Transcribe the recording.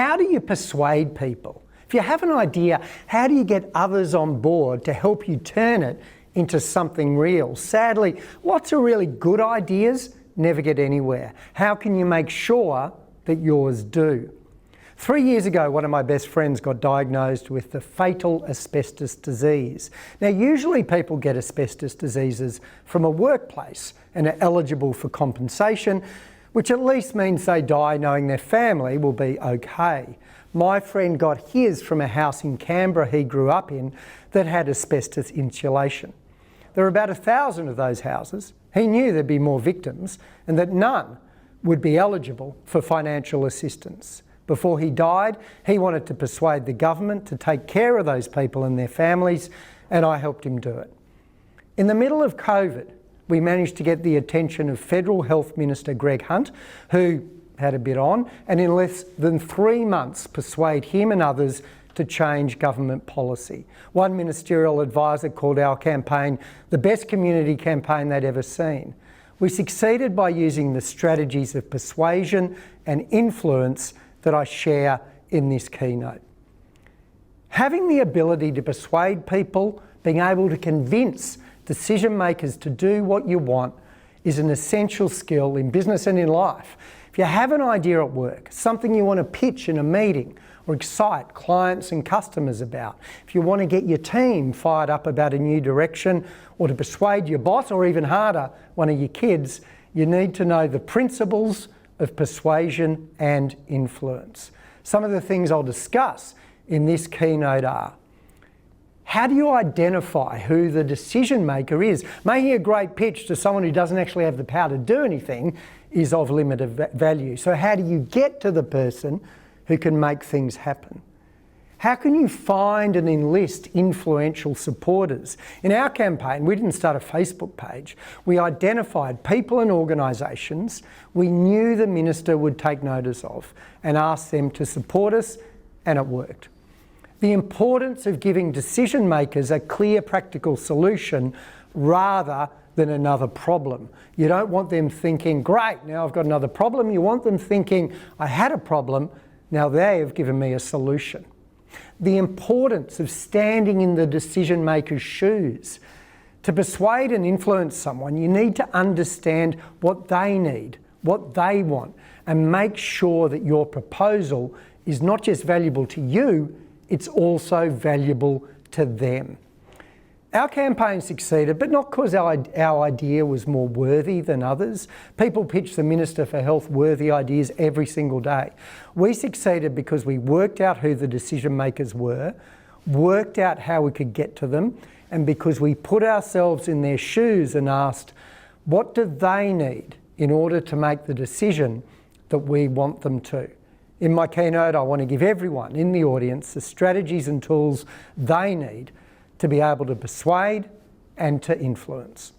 how do you persuade people? If you have an idea, how do you get others on board to help you turn it into something real? Sadly, lots of really good ideas never get anywhere. How can you make sure that yours do? 3 years ago, one of my best friends got diagnosed with the fatal asbestos disease. Now, usually people get asbestos diseases from a workplace and are eligible for compensation, which at least means they die knowing their family will be okay. My friend got his from a house in Canberra he grew up in that had asbestos insulation. There were about 1,000 of those houses. He knew there'd be more victims and that none would be eligible for financial assistance. Before he died, he wanted to persuade the government to take care of those people and their families, and I helped him do it. In the middle of COVID, we managed to get the attention of Federal Health Minister Greg Hunt, who had a bit on, and in less than 3 months persuade him and others to change government policy. One ministerial advisor called our campaign the best community campaign they'd ever seen. We succeeded by using the strategies of persuasion and influence that I share in this keynote. Having the ability to persuade people, being able to convince decision makers to do what you want is an essential skill in business and in life. If you have an idea at work, something you want to pitch in a meeting or excite clients and customers about, if you want to get your team fired up about a new direction or to persuade your boss or even harder, one of your kids, you need to know the principles of persuasion and influence. Some of the things I'll discuss in this keynote are: how do you identify who the decision maker is? Making a great pitch to someone who doesn't actually have the power to do anything is of limited value. So how do you get to the person who can make things happen? How can you find and enlist influential supporters? In our campaign, we didn't start a Facebook page. We identified people and organisations we knew the minister would take notice of and asked them to support us, and it worked. The importance of giving decision makers a clear, practical solution rather than another problem. You don't want them thinking, great, now I've got another problem. You want them thinking, I had a problem, now they have given me a solution. The importance of standing in the decision maker's shoes. To persuade and influence someone, you need to understand what they need, what they want, and make sure that your proposal is not just valuable to you, it's also valuable to them. Our campaign succeeded, but not because our idea was more worthy than others. People pitch the Minister for Health worthy ideas every single day. We succeeded because we worked out who the decision makers were, worked out how we could get to them, and because we put ourselves in their shoes and asked, what do they need in order to make the decision that we want them to? In my keynote, I want to give everyone in the audience the strategies and tools they need to be able to persuade and to influence.